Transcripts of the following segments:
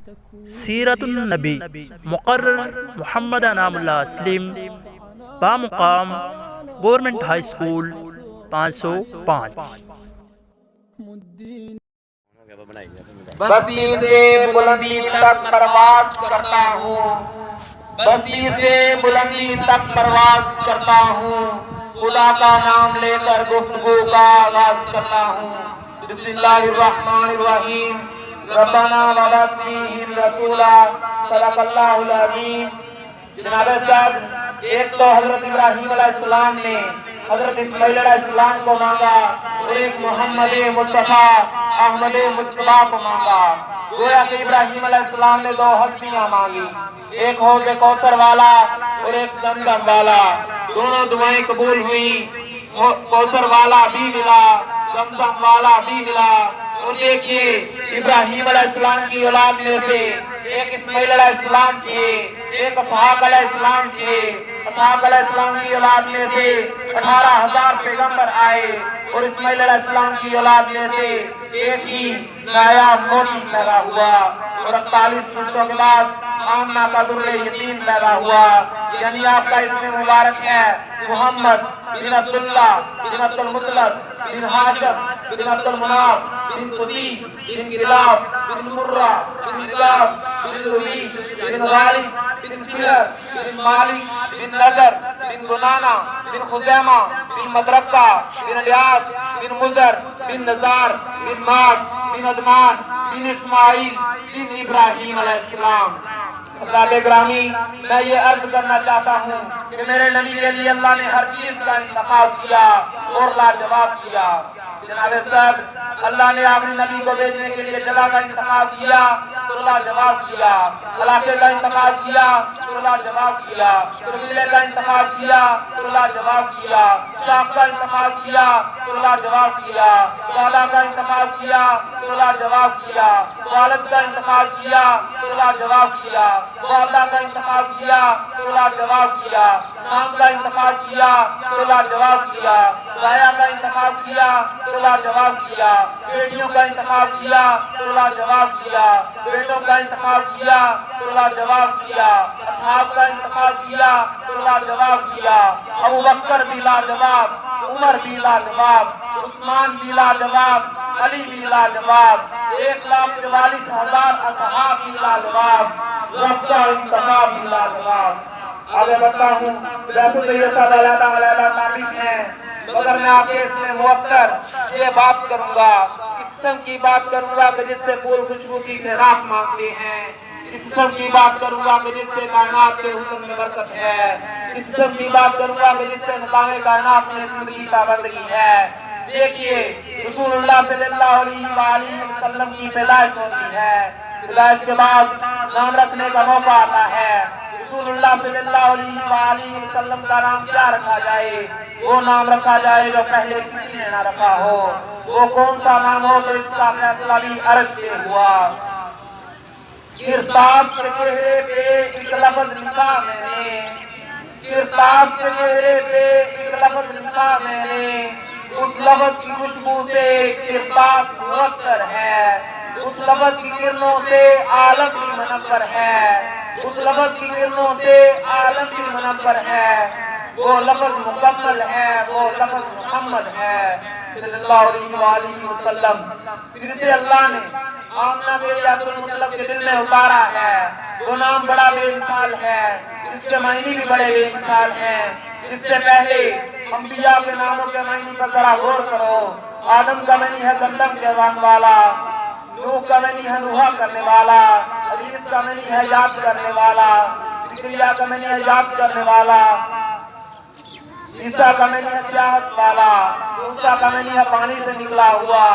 سیرت النبی مقرر محمد انعام اللہ اسلم بامقام گورنمنٹ ہائی اسکول 505۔ بستی سے بلندی تک پرواز کرتا ہوں، بستی سے بلندی تک پرواز کرتا ہوں، خدا کا نام لے کر گفتگو کا آغاز کرتا ہوں۔ بسم اللہ الرحمن الرحیم۔ ربنا وبعث فیہم رسولا صدق اللہ العظیم۔ جناب صاحب، ایک تو حضرت ابراہیم علیہ السلام نے حضرت اسماعیل علیہ السلام کو مانگا اور ایک محمد مصطفیٰ احمد مجتبیٰ کو مانگا۔ گویا کہ ابراہیم علیہ السلام نے دو ہستیاں مانگی، ایک حوض کوثر والا اور ایک زمزم والا۔ دونوں دعائیں قبول ہوئی، کوثر والا بھی ملا، زمزم والا بھی ملا۔ اور دیکھیے ابراہیم علیہ السلام کی اولاد میں سے ایک اسماعیل علیہ السلام تھے، ایک اسحاق علیہ السلام تھے۔ اسحاق علیہ السلام کی اولاد میں سے 18,000 پیغمبر آئے اور اسماعیل علیہ السلام کی اولاد میں سے ایک ہی نایاب موتی پیدا ہوا، اور 48 برسوں کے بعد آمنہ کا در یتیم پیدا ہوا۔ یعنی آپ کا اسم مبارک ہے محمد بن عبداللہ بن عبد المطلب بن ہاشم بن عبد المناف بن قدی بن کلاب بن مرہ بن کلاب بن لوی بن غالب بن فہر بن مالک بن نظر بن گنانہ بن خزیمہ بن مدرکہ بن الیاس بن مزر بن نزار بن ماد بن عدنان بن اسماعیل بن ابراہیم علیہ السلام۔ حضرات گرامی، میں یہ عرض کرنا چاہتا ہوں کہ میرے نبی کے لیے اللہ نے ہر چیز کا انتخاب کیا اور لاجواب کیا۔ جناب صاحب، اللہ نے اپنے نبی کو بھیجنے کے لیے جگہ کا انتخاب کیا تو لاجواب کیا، علاقے کا انتخاب کیا تو لاجواب کیا، قبیلے کا انتخاب کیا تو لاجواب کیا، شاخ کا انتخاب کیا تو لاجواب کیا، دادا کا انتخاب کیا تو لاجواب کیا، والد کا انتخاب کیا تو لاجواب کیا، والدہ کا انتخاب کیا تو لاجواب کیا، نام کا انتخاب کیا تو لاجواب کیا، دایا کا انتخاب کیا تو لاجواب کیا، بیٹیوں کا انتخاب کیا تو لاجواب کیا، بیٹوں کا انتخاب کیا تو لاجواب کیا، اصحاب کا انتخاب کیا تو لاجواب کیا، ابو بکر بھی لاجواب، عمر بھی لاجواب، عثمان بھی لاجواب، علی بھی لاجواب، 1,44,000 اصحاب بھی لاجواب، رب کا انتخاب بھی لاجواب۔ آگے بڑھتا ہوں، جیسے تو یہ سب علیہ نابق ہیں، مگر میں آپ کے اس میں معطر یہ بات کروں گا، قسم کی بات کروں گا کہ جس سے پھول خوشبو کی خیرات مانگتے ہیں، قسم کی بات کروں گا کہ جس سے کائنات کے حسن میں برکت ہے، قسم کی بات کروں گا کہ جس سے نظام کائنات میں زندگی پابندگی ہے۔ دیکھیے رسول اللہ صلی اللہ علیہ وسلم کی پیدائش ہوتی ہے، پیدائش کے بعد نام رکھنے کا موقع آتا ہے۔ رسول اللہ صلی اللہ علیہ وسلم کا نام کیا رکھا جائے؟ وہ نام رکھا جائے جو پہلے کسی نے نہ رکھا ہو۔ وہ کون سا نام ہو تو اس کا فیصلہ بھی عرض سے ہوا۔ کرتاب کے چہرے پہ ایک لفظ لکھا میں نے، کرتاب کے چہرے پہ ایک لفظ لکھا میں نے، اس لفظ کی خوشبو سے کرتاب معطر ہے، اس لفظ کی کرنوں سے عالم بھی منور ہے، اس لفظ کی کرنوں سے عالم بھی منور ہے۔ وہ لفظ مکمل ہے، وہ لفظ محمد ہے صلی اللہ علیہ وسلم، جس سے اللہ نے آمنہ بنت عبد المطلب کے دل میں اتارا ہے۔ وہ نام بڑا بے مثال ہے، اس کے معنی بھی بڑے بے مثال ہیں۔ اس سے پہلے انبیاء کے ناموں کے معنی پر ذرا غور کرو۔ آدم کا معنی ہے گندم کے وان والا، نوح کا معنی ہے نوحہ کرنے والا، حدیث کا معنی ہے یاد کرنے والا، زکریا کا معنی ہے یاد کرنے والا، عیسیٰ کا معنی ہے سیاحت والا، موسیٰ کا معنی ہے پانی سے نکلا ہوا،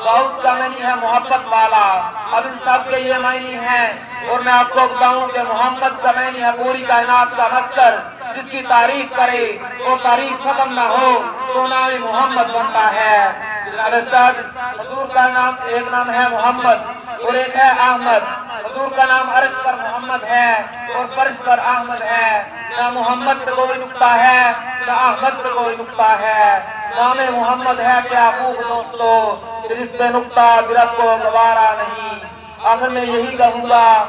داؤد کا معنی ہے محبت والا۔ اب ان سب کے یہ معنی ہیں، اور میں آپ کو بتاؤں کہ محمد کا معنی ہے پوری کائنات کا مصدر، جس کی تعریف کرے وہ تعریف ختم نہ ہو تو نام محمد بنتا ہے۔ حضور کا نام ایک نام ہے محمد اور ایک ہے احمد۔ حضور کا نام عرش پر محمد ہے اور فرش پر احمد ہے۔ نہ محمد پہ کوئی نقطہ ہے نہ احمد پہ کوئی نقطہ ہے۔ نام محمد ہے کیا خوب دوستو، جس پہ نقطہ گرفت کو گوارا نہیں۔ آخر میں یہی کہوں گا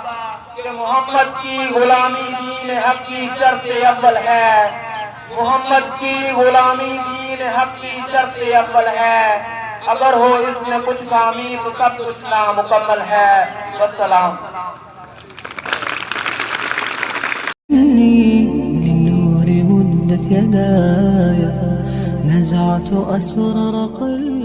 کہ محمد کی غلامی دین حق کی شرط اول ہے، محمد کی غلامی دین حق کی شرط اول ہے، اگر ہو اس میں کچھ خامی تو سب کچھ نامکمل ہے۔ والسلام۔ للنور مدت يداي نزعت أسرار قلبي